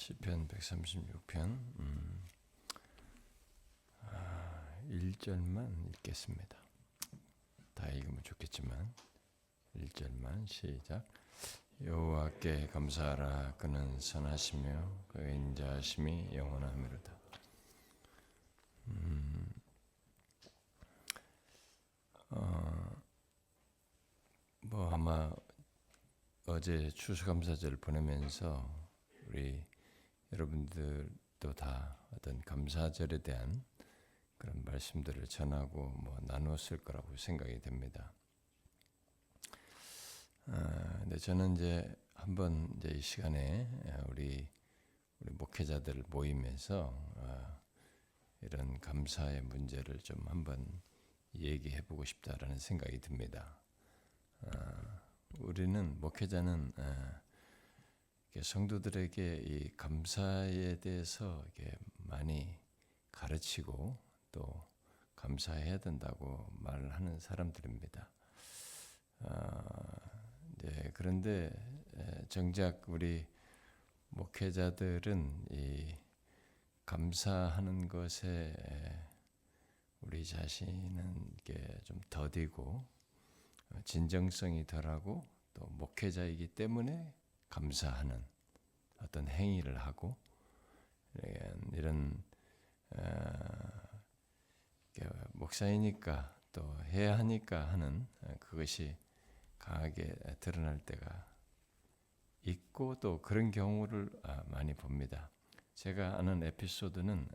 시편 136편 1절만 읽겠습니다. 다 읽으면 좋겠지만 1절만 시작. 여호와께 감사하라. 그는 선하시며 그의 인자하심이 영원하미로다. 아마 어제 추수감사절 보내면서 우리 여러분들도 다 어떤 감사절에 대한 그런 말씀들을 전하고 나누었을 거라고 생각이 됩니다. 근데 저는 이제 한번 이 시간에 우리 목회자들 모임에서 이런 감사의 문제를 좀 한번 얘기해 보고 싶다라는 생각이 듭니다. 우리는 목회자는 성도들에게 이 감사에 대해서 이렇게 많이 가르치고 또 감사해야 된다고 말하는 사람들입니다. 그런데 정작 우리 목회자들은 이 감사하는 것에 우리 자신은 이게 좀 더디고 진정성이 덜하고 또 목회자이기 때문에 감사하는 어떤 행위를 하고 이런 목사이니까 또 해야 하니까 하는 그것이 강하게 드러날 때가 있고 또 그런 경우를 많이 봅니다. 제가 아는 에피소드는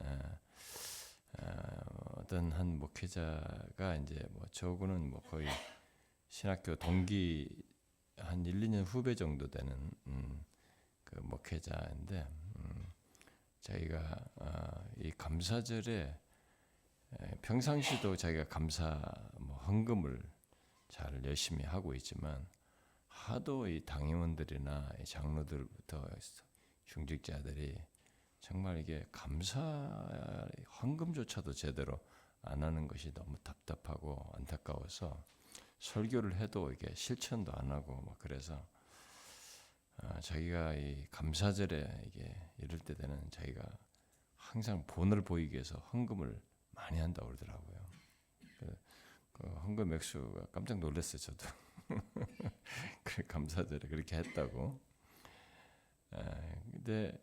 어떤 한 목회자가 이제 저하고는 거의 신학교 동기 한 1, 2년 후배 정도 되는 그 목회자인데 자기가 이 감사절에 평상시도 자기가 감사 헌금을 잘 열심히 하고 있지만 하도 이 당임원들이나 이 장로들부터 중직자들이 정말 이게 감사 헌금조차도 제대로 안 하는 것이 너무 답답하고 안타까워서 설교를 해도 이게 실천도 안 하고 그래서 자기가 이 감사절에 이게 이럴 때 되는 자기가 항상 본을 보이기 위해서 헌금을 많이 한다고 그러더라고요. 그 헌금 액수가 깜짝 놀랐어요, 저도. 감사절에 그렇게 했다고. 근데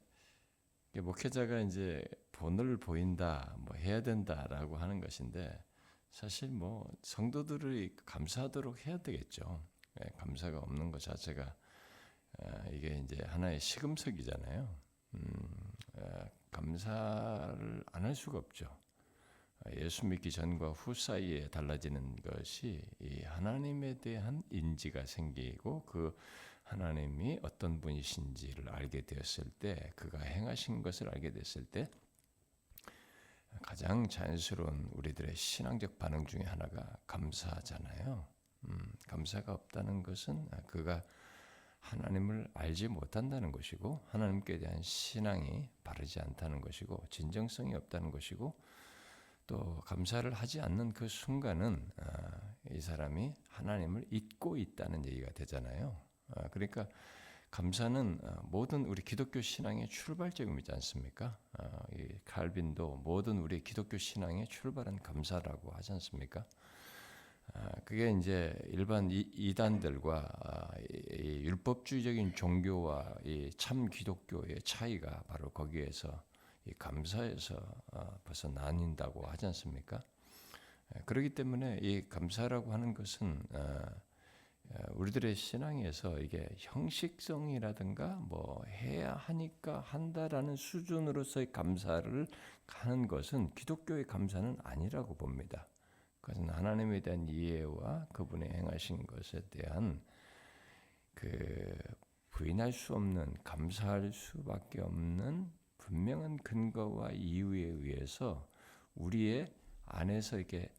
목회자가 이제 본을 보인다, 해야 된다라고 하는 것인데 사실 성도들이 감사하도록 해야 되겠죠. 감사가 없는 것 자체가 이게 이제 하나의 시금석이잖아요. 감사를 안 할 수가 없죠. 예수 믿기 전과 후 사이에 달라지는 것이 이 하나님에 대한 인지가 생기고 그 하나님이 어떤 분이신지를 알게 되었을 때, 그가 행하신 것을 알게 됐을 때 가장 자연스러운 우리들의 신앙적 반응 중에 하나가 감사잖아요. 감사가 없다는 것은 그가 하나님을 알지 못한다는 것이고 하나님께 대한 신앙이 바르지 않다는 것이고 진정성이 없다는 것이고 또 감사를 하지 않는 그 순간은 이 사람이 하나님을 잊고 있다는 얘기가 되잖아요. 그러니까 감사는 모든 우리 기독교 신앙의 출발점이지 않습니까? 이 칼빈도 모든 우리 기독교 신앙의 출발은 감사라고 하지 않습니까? 그게 이제 일반 이단들과 이 율법주의적인 종교와 이 참 기독교의 차이가 바로 거기에서 이 감사에서 벌써 나뉜다고 하지 않습니까? 그렇기 때문에 이 감사라고 하는 것은 우리들의 신앙에서 이게 형식성이라든가 해야 하니까 한다라는 수준으로서의 감사를 하는 것은 기독교의 감사는 아니라고 봅니다. 그것은 하나님에 대한 이해와 그분의 행하신 것에 대한 그 부인할 수 없는, 감사할 수밖에 없는 분명한 근거와 이유에 의해서 우리의 안에서 이게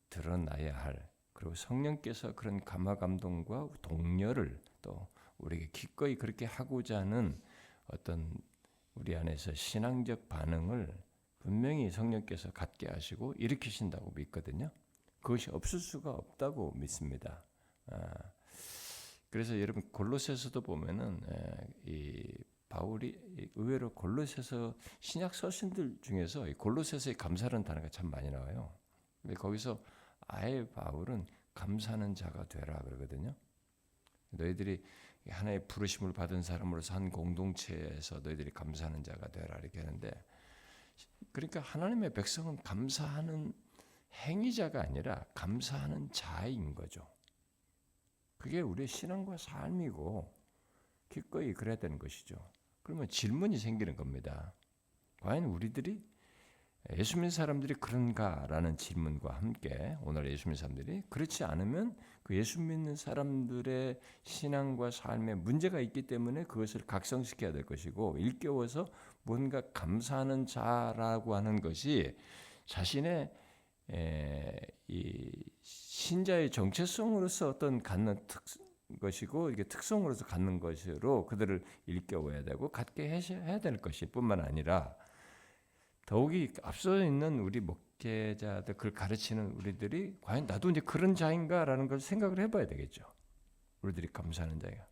드러나야 할, 그리고 성령께서 그런 감화 감동과 동료를 또 우리에게 기꺼이 그렇게 하고자 하는 어떤 우리 안에서 신앙적 반응을 분명히 성령께서 갖게 하시고 일으키신다고 믿거든요. 그것이 없을 수가 없다고 믿습니다. 그래서 여러분 골로새서도 보면은 이 바울이 의외로 골로새서 신약 서신들 중에서 이 골로새서의 감사라는 단어가 참 많이 나와요. 근데 거기서 아예 바울은 감사하는 자가 되라 그러거든요. 너희들이 하나의 부르심을 받은 사람으로서 한 공동체에서 너희들이 감사하는 자가 되라 이렇게 하는데, 그러니까 하나님의 백성은 감사하는 행위자가 아니라 감사하는 자인 거죠. 그게 우리의 신앙과 삶이고 기꺼이 그래야 되는 것이죠. 그러면 질문이 생기는 겁니다. 과연 우리들이 예수 믿는 사람들이 그런가라는 질문과 함께 오늘 예수 믿는 사람들이 그렇지 않으면 그 예수 믿는 사람들의 신앙과 삶에 문제가 있기 때문에 그것을 각성시켜야 될 것이고, 일깨워서 뭔가 감사하는 자라고 하는 것이 자신의 이 신자의 정체성으로서 어떤 갖는 것이고, 이게 특성으로서 갖는 것으로 그들을 일깨워야 되고 갖게 해야 될 것일 뿐만 아니라, 더욱이 앞서 있는 우리 목회자들, 그걸 가르치는 우리들이 과연 나도 이제 그런 자인가라는 걸 생각을 해봐야 되겠죠. 우리들이 감사하는 자가.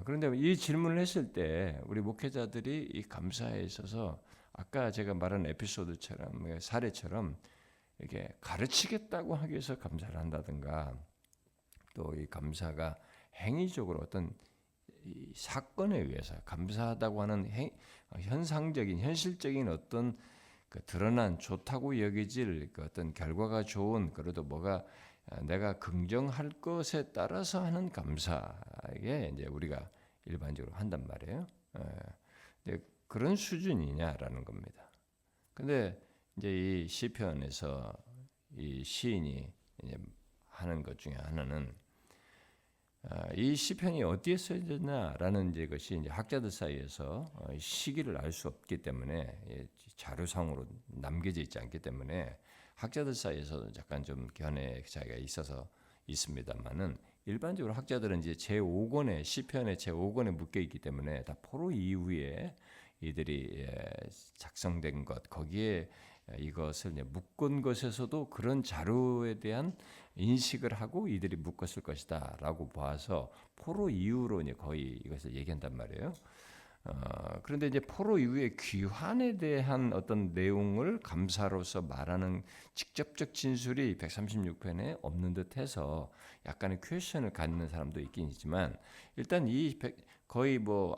그런데 이 질문을 했을 때 우리 목회자들이 이 감사에 있어서 아까 제가 말한 에피소드처럼, 사례처럼 이렇게 가르치겠다고 하기 위해서 감사를 한다든가, 또 이 감사가 행위적으로 어떤 이 사건에 의해서 감사하다고 하는 현상적인 현실적인 어떤 그 드러난 좋다고 여겨질 그 어떤 결과가 좋은, 그래도 뭐가 내가 긍정할 것에 따라서 하는 감사에 이제 우리가 일반적으로 한단 말이에요. 그런 수준이냐라는 겁니다. 근데 이제 이 시편에서 이 시인이 이제 하는 것 중에 하나는, 이 시편이 어디에 써졌냐라는 이제 것이 이제 학자들 사이에서 시기를 알 수 없기 때문에, 자료상으로 남겨져 있지 않기 때문에 학자들 사이에서 약간 좀 견해 차이가 있어서 있습니다만은, 일반적으로 학자들은 이제 제5권의 시편의 제5권에 묶여 있기 때문에 다 포로 이후에 이들이 작성된 것, 거기에 이것을 이제 묶은 것에서도 그런 자료에 대한 인식을 하고 이들이 묶었을 것이다라고 봐서 포로 이후로 이제 거의 이것을 얘기한단 말이에요. 그런데 이제 포로 이후의 귀환에 대한 어떤 내용을 감사로서 말하는 직접적 진술이 136편에 없는 듯해서 약간의 퀘션을 갖는 사람도 있긴 있지만, 일단 거의 뭐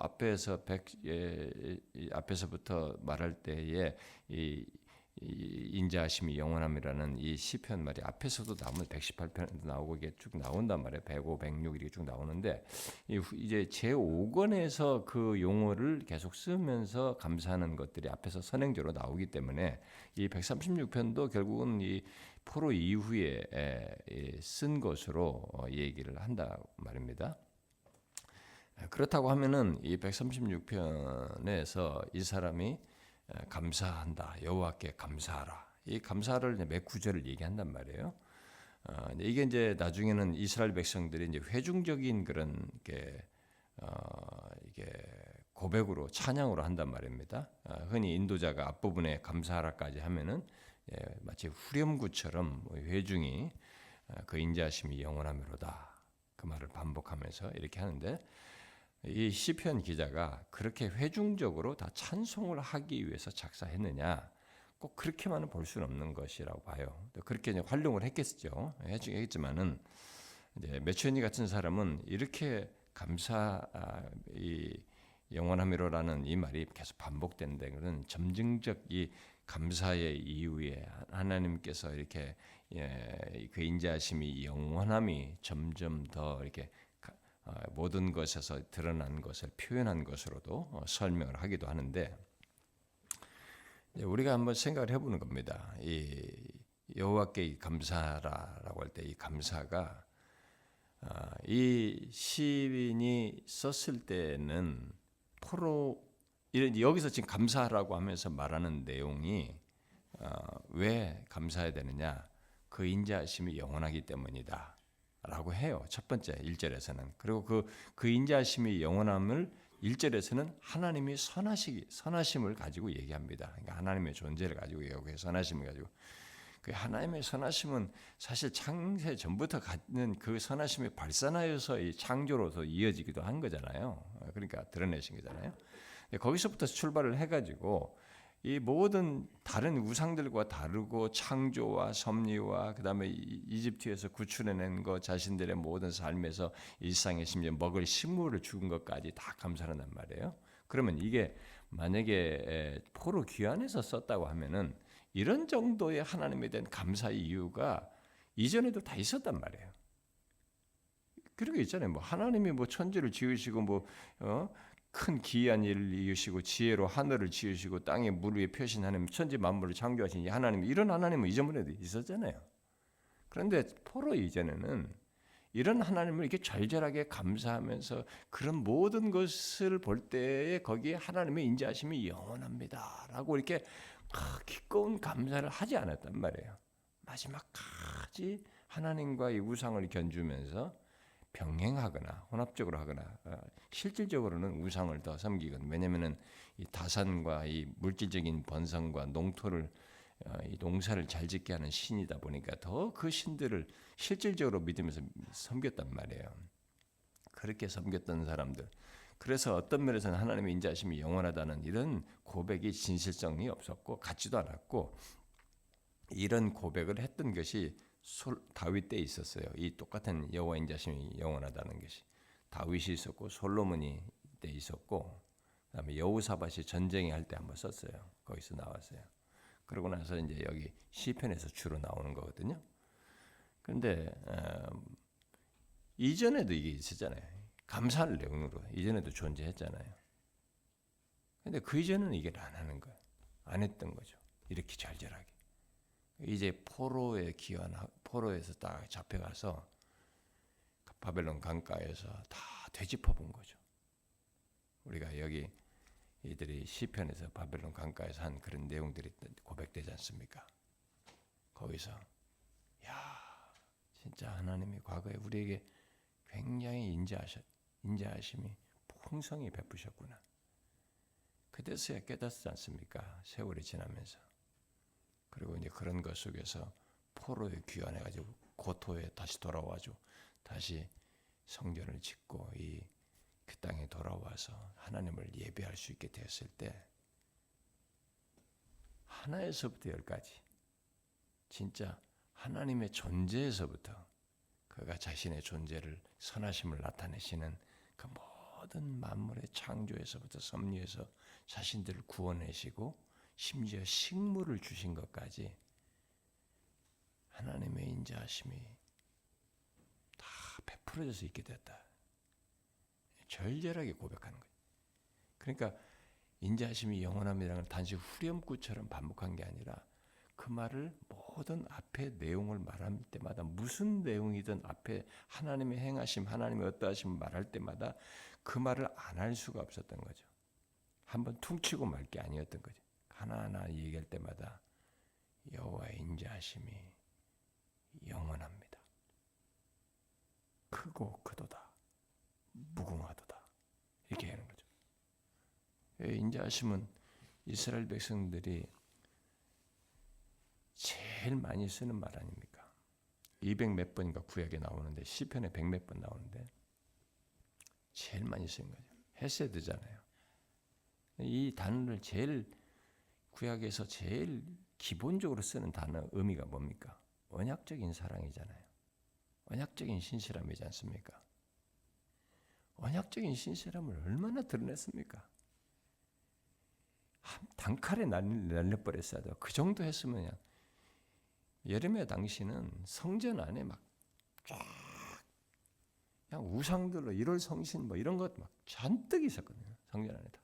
앞에서부터 말할 때에 이 인자하심이 영원함이라는 이 시편 말이 앞에서도 나오면 118편도 나오고 이게 쭉 나온단 말이에요. 105, 106 이렇게 쭉 나오는데, 이제 제5권에서 그 용어를 계속 쓰면서 감사하는 것들이 앞에서 선행적으로 나오기 때문에 이 136편도 결국은 이 포로 이후에 쓴 것으로 얘기를 한다 말입니다. 그렇다고 하면은 이 136편에서 이 사람이 감사한다, 여호와께 감사하라, 이 감사를 몇 구절을 얘기한단 말이에요. 이게 이제 나중에는 이스라엘 백성들이 이제 회중적인 그런 이게 고백으로 찬양으로 한단 말입니다. 흔히 인도자가 앞부분에 감사하라까지 하면은 마치 후렴구처럼 회중이 그 인자하심이 영원하미로다 그 말을 반복하면서 이렇게 하는데, 이 시편 기자가 그렇게 회중적으로 다 찬송을 하기 위해서 작사했느냐? 꼭 그렇게만은 볼 수는 없는 것이라고 봐요. 그렇게 이제 활용을 했겠죠. 했지만은 이제 메추니 같은 사람은 이렇게 이 영원하미로라는 이 말이 계속 반복되는 데는 점증적 이 감사의 이유에 하나님께서 이렇게 그 인자하심이 영원함이 점점 더 이렇게 모든 것에서 드러난 것을 표현한 것으로도 설명을 하기도 하는데, 우리가 한번 생각을 해보는 겁니다. 이 여호와께 감사하라라고 할 때 이 감사가 이 시인이 썼을 때는 여기서 지금 감사하라고 하면서 말하는 내용이 왜 감사해야 되느냐? 그 인자하심이 영원하기 때문이다 라고 해요. 첫 번째 1절에서는. 그리고 그 인자하심이 영원함을 1절에서는 하나님이 선하심을 가지고 얘기합니다. 그러니까 하나님의 존재를 가지고 얘기하고 선하심을 가지고. 그 하나님의 선하심은 사실 창세 전부터 갖는 그 선하심이 발산하여서 이 창조로서 이어지기도 한 거잖아요. 그러니까 드러내신 거잖아요. 거기서부터 출발을 해가지고 이 모든 다른 우상들과 다르고 창조와 섭리와 그다음에 이집트에서 구출해낸 것 자신들의 모든 삶에서 일상에 심지어 먹을 식물을 죽은 것까지 다 감사한단 말이에요. 그러면 이게 만약에 포로 귀환해서 썼다고 하면은 이런 정도의 하나님에 대한 감사의 이유가 이전에도 다 있었단 말이에요. 그런 게 있잖아요. 뭐 하나님이 뭐 천지를 지으시고 뭐 큰 기이한 일을 이으시고 지혜로 하늘을 지으시고 땅에 물 위에 펴신 하나님, 천지 만물을 창조하신 이 하나님, 이런 하나님은 이전에도 있었잖아요. 그런데 포로 이전에는 이런 하나님을 이렇게 절절하게 감사하면서 그런 모든 것을 볼 때에 거기에 하나님의 인자하심이 영원합니다라고 이렇게 기꺼운 감사를 하지 않았단 말이에요. 마지막까지 하나님과 이 우상을 견주면서 병행하거나 혼합적으로 하거나 실질적으로는 우상을 더 섬기건. 왜냐하면은 이 다산과 이 물질적인 번성과 농토를 이 농사를 잘 짓게 하는 신이다 보니까 더 그 신들을 실질적으로 믿으면서 섬겼단 말이에요. 그렇게 섬겼던 사람들. 그래서 어떤 면에서는 하나님의 인자하심이 영원하다는 이런 고백이 진실성이 없었고 같지도 않았고, 이런 고백을 했던 것이 다윗 때 있었어요. 이 똑같은 여호와 인자하심이 영원하다는 것이 다윗이 있었고 솔로몬이 때 있었고, 그다음에 여호사밧이 전쟁에 할 때 한번 썼어요. 거기서 나왔어요. 그러고 나서 이제 여기 시편에서 주로 나오는 거거든요. 그런데 이전에도 이게 있었잖아요. 감사할 내용으로 이전에도 존재했잖아요. 근데 그 이전에는 이게 안 하는 거예요. 안 했던 거죠. 이렇게 절절하게. 이제 포로에서 딱 잡혀가서 바벨론 강가에서 다 되짚어 본 거죠. 우리가 여기 이들이 시편에서 바벨론 강가에서 한 그런 내용들이 고백되지 않습니까? 거기서 진짜 하나님이 과거에 우리에게 굉장히 인자하심이 풍성히 베푸셨구나. 그때서야 깨닫지 않습니까? 세월이 지나면서. 그리고 이제 그런 것 속에서 포로에 귀환해가지고 고토에 다시 돌아와가지고 다시 성전을 짓고 그 땅에 돌아와서 하나님을 예배할 수 있게 되었을 때 하나에서부터 열까지 진짜 하나님의 존재에서부터 그가 자신의 존재를 선하심을 나타내시는 그 모든 만물의 창조에서부터 섭리에서 자신들을 구원하시고 심지어 식물을 주신 것까지 하나님의 인자하심이 다 베풀어져서 있게 됐다. 절절하게 고백하는 거예요. 그러니까 인자하심이 영원합니다라는 단지 후렴구처럼 반복한 게 아니라 그 말을 모든 앞에 내용을 말할 때마다 무슨 내용이든 앞에 하나님의 행하심, 하나님의 어떠하심을 말할 때마다 그 말을 안 할 수가 없었던 거죠. 한번 퉁치고 말 게 아니었던 거죠. 하나하나 얘기할 때마다 여호와의 인자하심이 영원합니다. 크고 크도다. 무궁하도다. 이렇게 하는 거죠. 인자하심은 이스라엘 백성들이 제일 많이 쓰는 말 아닙니까? 200몇 번인가 구약에 나오는데 시편에 100몇 번 나오는데 제일 많이 쓰는 거죠. 헤세드잖아요. 이 단어를 제일 구약에서 제일 기본적으로 쓰는 단어 의미가 뭡니까? 언약적인 사랑이잖아요. 언약적인 신실함이지 않습니까? 언약적인 신실함을 얼마나 드러냈습니까? 한 단칼에 날려버렸어야 돼요. 그 정도 했으면 그냥 예레미야 당시는 성전 안에 막 쫙 그냥 우상들로 1월 성신 뭐 이런 것 막 잔뜩 있었거든요. 성전 안에 다.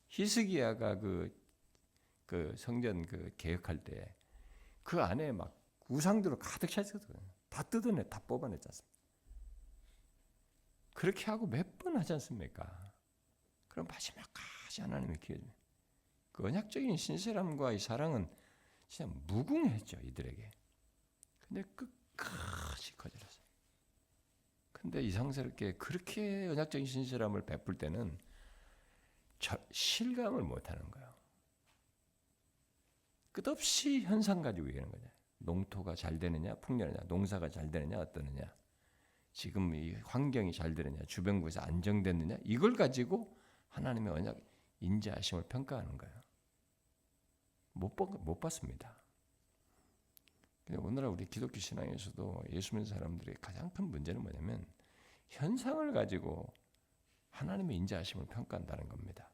히스기야가 그 성전 그 개혁할 때 그 안에 막 우상들로 가득 차 있었거든요. 다 뜯어내, 다 뽑아냈지 않습니까? 그렇게 하고 몇 번 하지 않습니까? 그럼 마지막까지 하나님의 기회. 그 언약적인 신실함과 이 사랑은 진짜 무궁했죠, 이들에게. 근데 끝까지 거절했어요. 근데 이상스럽게 그렇게 언약적인 신실함을 베풀 때는 실감을 못하는 거예요. 끝없이 현상 가지고 얘기하는 거냐. 농토가 잘 되느냐, 풍년이냐, 농사가 잘 되느냐, 어떠느냐, 지금 이 환경이 잘 되느냐, 주변국에서 안정됐느냐, 이걸 가지고 하나님의 언약 인자하심을 평가하는 거예요. 못 봤습니다. 오늘날 우리 기독교 신앙에서도 예수 믿는 사람들의 가장 큰 문제는 뭐냐면 현상을 가지고 하나님의 인자하심을 평가한다는 겁니다.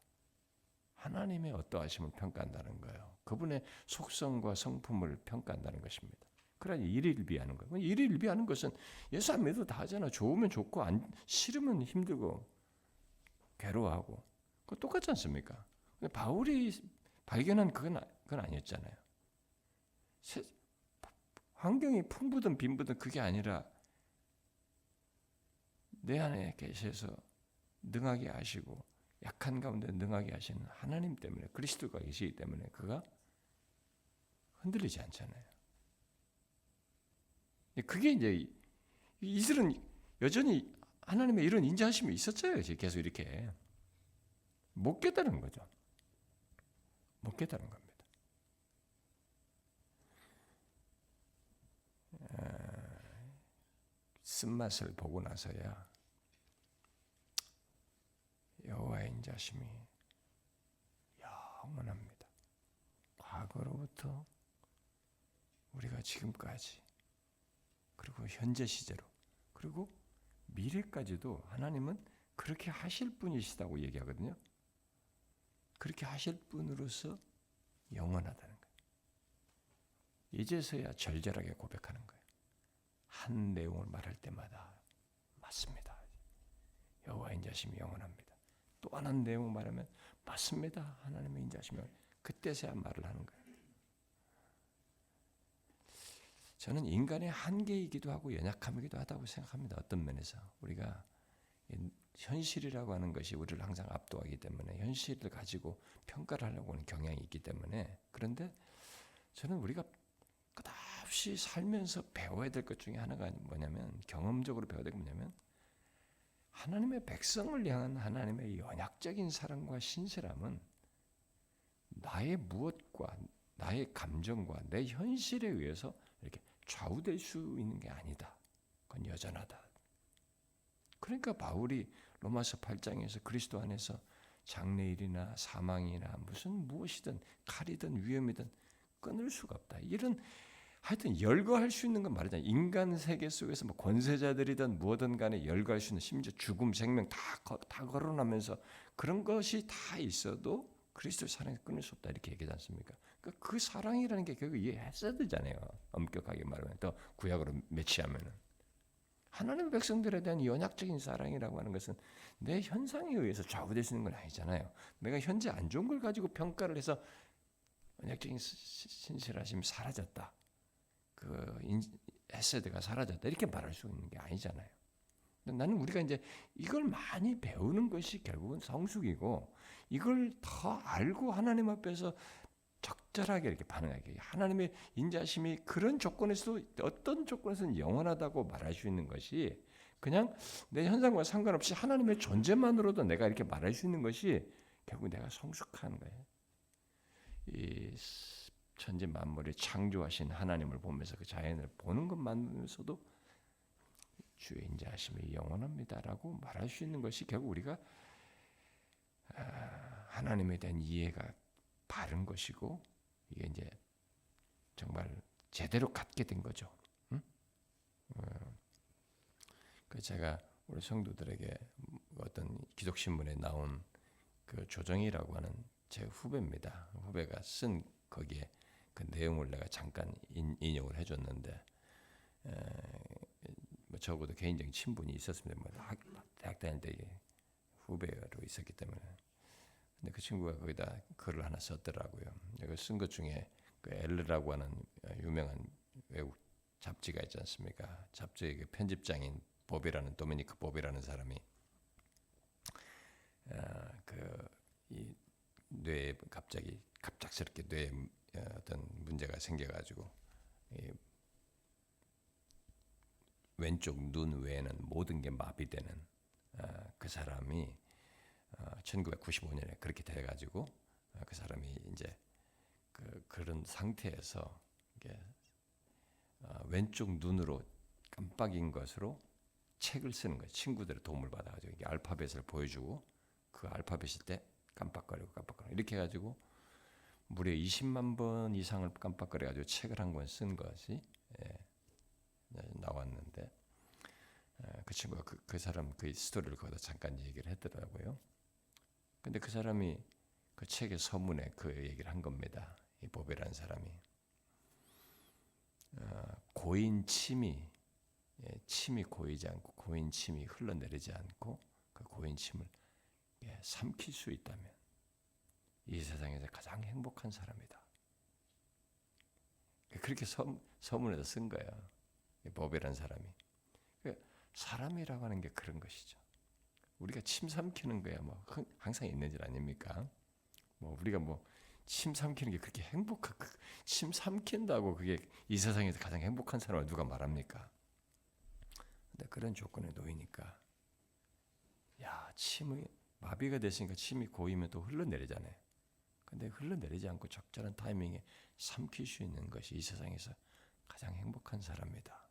하나님의 어떠하심을 평가한다는 거예요. 그분의 속성과 성품을 평가한다는 것입니다. 그러니 일일비하는 거예요. 일일비하는 것은 예수 안 믿어도 다 하잖아. 좋으면 좋고 싫으면 힘들고 괴로워하고 그거 똑같지 않습니까? 근데 바울이 발견한 그건 아니었잖아요. 환경이 풍부든 빈부든 그게 아니라 내 안에 계셔서 능하게 하시고 약한 가운데 능하게 하시는 하나님 때문에, 그리스도가 계시기 때문에 그가 흔들리지 않잖아요. 그게 이제 이들은 여전히 하나님의 이런 인자하심이 있었어요. 계속 이렇게 못 깨달은 거죠. 못 깨달은 겁니다. 쓴맛을 보고 나서야 여호와의 인자심이 영원합니다. 과거로부터 우리가 지금까지 그리고 현재 시제로 그리고 미래까지도 하나님은 그렇게 하실 분이시다고 얘기하거든요. 그렇게 하실 분으로서 영원하다는 거예요. 이제서야 절절하게 고백하는 거예요. 한 내용을 말할 때마다 맞습니다. 여호와의 인자심이 영원합니다. 또 하나의 내용을 말하면 맞습니다. 하나님의 인자심이 그때서야 말을 하는 거예요. 저는 인간의 한계이기도 하고 연약함이기도 하다고 생각합니다. 어떤 면에서 우리가 현실이라고 하는 것이 우리를 항상 압도하기 때문에 현실을 가지고 평가를 하려고 하는 경향이 있기 때문에, 그런데 저는 우리가 끝없이 살면서 배워야 될 것 중에 하나가 뭐냐면, 경험적으로 배워야 될 게 뭐냐면 하나님의 백성을 향한 하나님의 연약적인 사랑과 신실함은 나의 무엇과 나의 감정과 내 현실에 의해서 이렇게 좌우될 수 있는 게 아니다. 그건 여전하다. 그러니까 바울이 로마서 8장에서 그리스도 안에서 장래일이나 사망이나 무엇이든 칼이든 위험이든 끊을 수가 없다. 이런 하여튼 열거할 수 있는 건 말이잖아요. 인간 세계 속에서 뭐 권세자들이든 무엇든 간에 열거할 수 있는, 심지어 죽음, 생명 다 거론하면서 그런 것이 다 있어도 그리스도의 사랑이 끊을 수 없다 이렇게 얘기하지 않습니까? 그러니까 그 사랑이라는 게 결국 이해했어야 되잖아요. 엄격하게 말하면, 더 구약으로 매치하면은 하나님의 백성들에 대한 연약적인 사랑이라고 하는 것은 내 현상에 의해서 좌우될 수 있는 건 아니잖아요. 내가 현재 안 좋은 걸 가지고 평가를 해서 연약적인 신실하심이 사라졌다, 에세드가 사라졌다 이렇게 말할 수 있는 게 아니잖아요. 나는 우리가 이제 이걸 많이 배우는 것이 결국은 성숙이고, 이걸 더 알고 하나님 앞에서 적절하게 이렇게 반응하게, 하나님의 인자심이 그런 조건에서도 어떤 조건에서는 영원하다고 말할 수 있는 것이, 그냥 내 현상과 상관없이 하나님의 존재만으로도 내가 이렇게 말할 수 있는 것이 결국 내가 성숙한 거예요. 이 천지 만물을 창조하신 하나님을 보면서 그 자연을 보는 것만으로서도 주의 인자하심이 영원합니다라고 말할 수 있는 것이 결국 우리가 하나님에 대한 이해가 바른 것이고, 이게 이제 정말 제대로 갖게 된 거죠. 응? 그 제가 우리 성도들에게 어떤 기독신문에 나온 그 조정이라고 하는 제 후배입니다. 후배가 쓴 거기에 그 내용을 내가 잠깐 인용을 해줬는데, 뭐 적어도 개인적인 친분이 있었습니다. 뭐 대학 다닐 때 후배로 있었기 때문에. 근데 그 친구가 거기다 글을 하나 썼더라고요. 이거 쓴 것 중에 그 엘르라고 하는 유명한 외국 잡지가 있지 않습니까? 잡지의 그 편집장인 법이라는, 도미니크 법이라는 사람이 이 뇌에 갑작스럽게 뇌에 어떤 문제가 생겨가지고 왼쪽 눈 외에는 모든 게 마비되는 그 사람이 1995년에 그렇게 돼가지고 그 사람이 이제 그런 상태에서 이게 왼쪽 눈으로 깜빡인 것으로 책을 쓰는 거예요. 친구들의 도움을 받아가지고 이게 알파벳을 보여주고 그 알파벳일 때 깜빡거리고 이렇게 해가지고 무려 20만 번 이상을 깜빡거려가지고 책을 한 권 쓴 것이 나왔는데 그 친구가 그 사람 그 스토리를 거기다 잠깐 얘기를 했더라고요. 근데 그 사람이 그 책의 서문에 그 얘기를 한 겁니다. 이 보베라는 사람이 고인 침이 고이지 않고 고인 침이 흘러내리지 않고 그 고인 침을 삼킬 수 있다면 이 세상에서 가장 행복한 사람이다. 그렇게 서문에서 쓴 거예요. 보베라는 사람이. 사람이라고 하는 게 그런 것이죠. 우리가 침 삼키는 거야 뭐 항상 있는 일 아닙니까? 뭐 우리가 뭐 침 삼키는 게 그렇게 침 삼킨다고 그게 이 세상에서 가장 행복한 사람을 누가 말합니까? 근데 그런 조건에 놓이니까 침이 마비가 됐으니까 침이 고이면 또 흘러내리잖아요. 근데 흘러내리지 않고 적절한 타이밍에 삼킬 수 있는 것이 이 세상에서 가장 행복한 사람이다.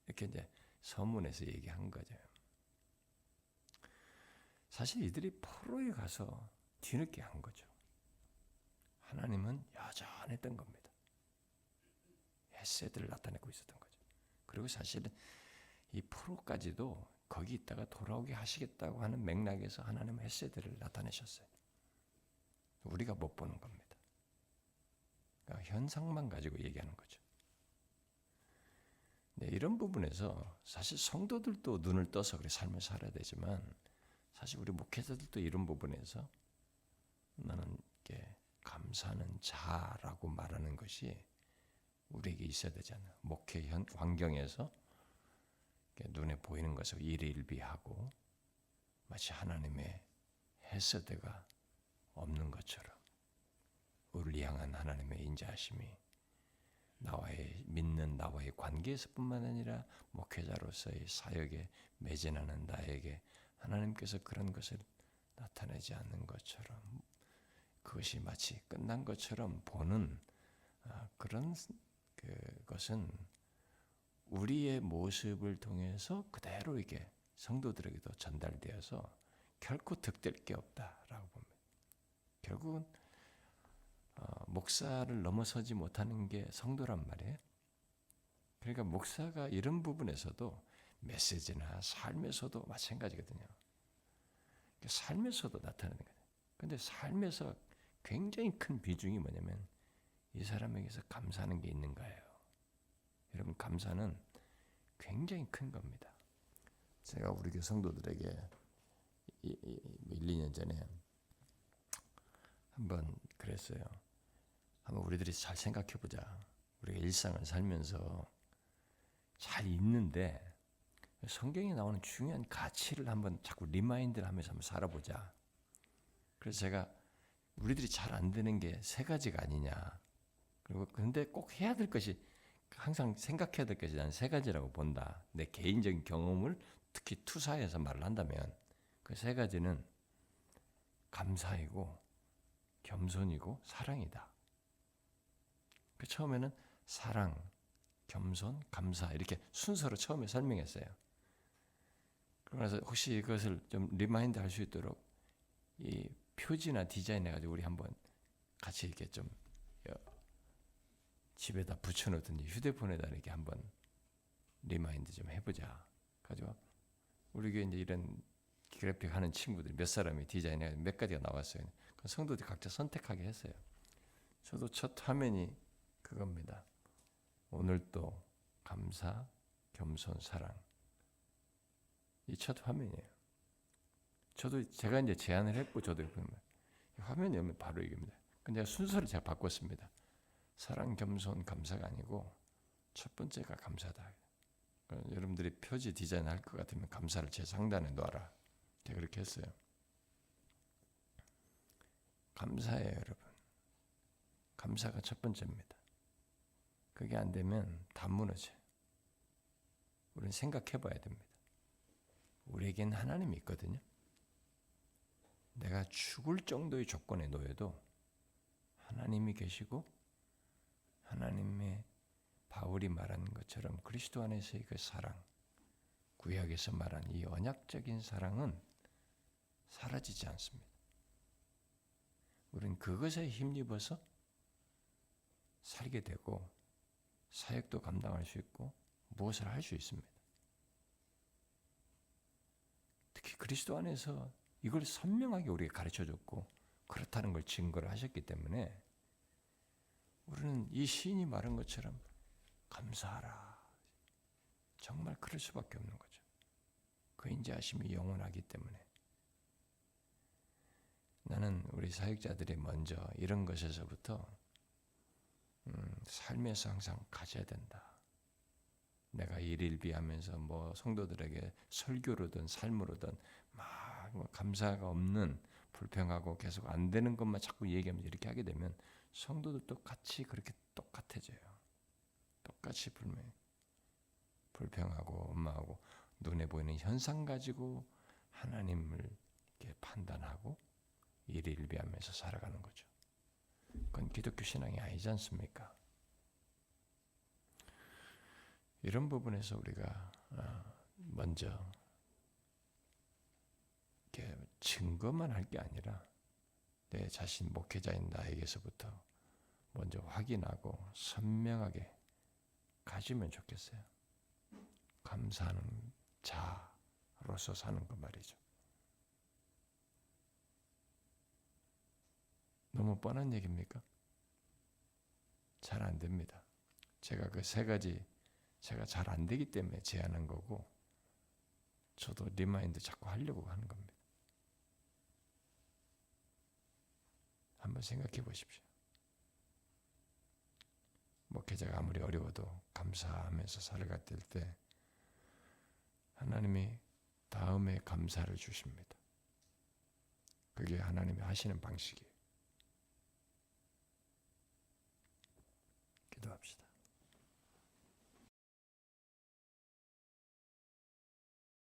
이렇게 이제 서문에서 얘기한 거죠. 사실 이들이 포로에 가서 뒤늦게 한 거죠. 하나님은 여전했던 겁니다. 헤세드를 나타내고 있었던 거죠. 그리고 사실은 이 포로까지도 거기 있다가 돌아오게 하시겠다고 하는 맥락에서 하나님은 헤세드를 나타내셨어요. 우리가 못 보는 겁니다. 그러니까 현상만 가지고 얘기하는 거죠. 네, 이런 부분에서 사실 성도들도 눈을 떠서 그래 삶을 살아야 되지만 사실 우리 목회자들도 이런 부분에서 나는 이렇게 감사하는 자라고 말하는 것이 우리에게 있어야 되잖아요. 목회 환경에서 눈에 보이는 것을 일일비하고 마치 하나님의 헤세드가 없는 것처럼 우리를 향한 하나님의 인자하심이 믿는 나와의 관계에서뿐만 아니라 목회자로서의 사역에 매진하는 나에게 하나님께서 그런 것을 나타내지 않는 것처럼 그것이 마치 끝난 것처럼 보는 그런 것은 우리의 모습을 통해서 그대로 이게 성도들에게도 전달되어서 결코 득될 게 없다라고 봅니다. 결국은 목사를 넘어서지 못하는 게 성도란 말이에요. 그러니까 목사가 이런 부분에서도 메시지나 삶에서도 마찬가지거든요. 삶에서도 나타나는 거예요. 그런데 삶에서 굉장히 큰 비중이 뭐냐면 이 사람에게서 감사하는 게 있는 거예요. 여러분 감사는 굉장히 큰 겁니다. 제가 우리 교회 성도들에게 1, 2년 전에 한번 그랬어요. 한번 우리들이 잘 생각해보자. 우리가 일상을 살면서 잘 있는데 성경에 나오는 중요한 가치를 한번 자꾸 리마인드를 하면서 한번 살아보자. 그래서 제가 우리들이 잘 안 되는 게 세 가지가 아니냐. 그리고 근데 꼭 해야 될 것이 항상 생각해야 될 것이 난 세 가지라고 본다. 내 개인적인 경험을 특히 투사해서 말을 한다면 그 세 가지는 감사이고 겸손이고 사랑이다. 그 처음에는 사랑, 겸손, 감사 이렇게 순서로 처음에 설명했어요. 그래서 혹시 이것을 좀 리마인드 할 수 있도록 이 표지나 디자인 해가지고 우리 한번 같이 이렇게 좀 집에다 붙여놓든지 휴대폰에다 이렇게 한번 리마인드 좀 해보자. 가지고 우리 교회 이제 이런 그래픽 하는 친구들 몇 사람이 디자인해 몇 가지가 나왔어요. 성도들이 각자 선택하게 했어요. 저도 첫 화면이 그겁니다. 오늘도 감사, 겸손, 사랑. 이 첫 화면이에요. 제가 이제 제안을 했고 저도 화면이 오면 바로 이겁니다. 근데 순서를 제가 바꿨습니다. 사랑, 겸손, 감사가 아니고 첫 번째가 감사다. 여러분들이 표지 디자인 할 것 같으면 감사를 제 상단에 놓아라. 제가 그렇게 했어요. 감사해요, 여러분. 감사가 첫 번째입니다. 그게 안 되면 다 무너져요. 우리는 생각해 봐야 됩니다. 우리에겐 하나님이 있거든요. 내가 죽을 정도의 조건에 놓여도 하나님이 계시고 하나님의 바울이 말한 것처럼 그리스도 안에서의 그 사랑, 구약에서 말한 이 언약적인 사랑은 사라지지 않습니다. 우리는 그것에 힘입어서 살게 되고 사역도 감당할 수 있고 무엇을 할 수 있습니다. 특히 그리스도 안에서 이걸 선명하게 우리에게 가르쳐줬고 그렇다는 걸 증거를 하셨기 때문에 우리는 이 시인이 말한 것처럼 감사하라. 정말 그럴 수밖에 없는 거죠. 그 인자하심이 영원하기 때문에. 나는 우리 사역자들이 먼저 이런 것에서부터 삶에서 항상 가져야 된다. 내가 일일비하면서 뭐 성도들에게 설교로든 삶으로든 막 감사가 없는 불평하고 계속 안 되는 것만 자꾸 얘기하면서 이렇게 하게 되면 성도들도 같이 그렇게 똑같아져요. 똑같이 불평하고 원망하고 눈에 보이는 현상 가지고 하나님을 이렇게 판단하고 일일비하면서 살아가는 거죠. 그건 기독교 신앙이 아니지 않습니까? 이런 부분에서 우리가 먼저 이렇게 증거만 할 게 아니라 내 자신 목회자인 나에게서부터 먼저 확인하고 선명하게 가지면 좋겠어요. 감사하는 자로서 사는 거 말이죠. 너무 뻔한 얘기입니까? 잘 안 됩니다. 제가 그 세 가지 제가 잘 안 되기 때문에 제안한 거고 저도 리마인드 자꾸 하려고 하는 겁니다. 한번 생각해 보십시오. 목회자가 아무리 어려워도 감사하면서 살아갈 때 하나님이 다음에 감사를 주십니다. 그게 하나님이 하시는 방식이에요.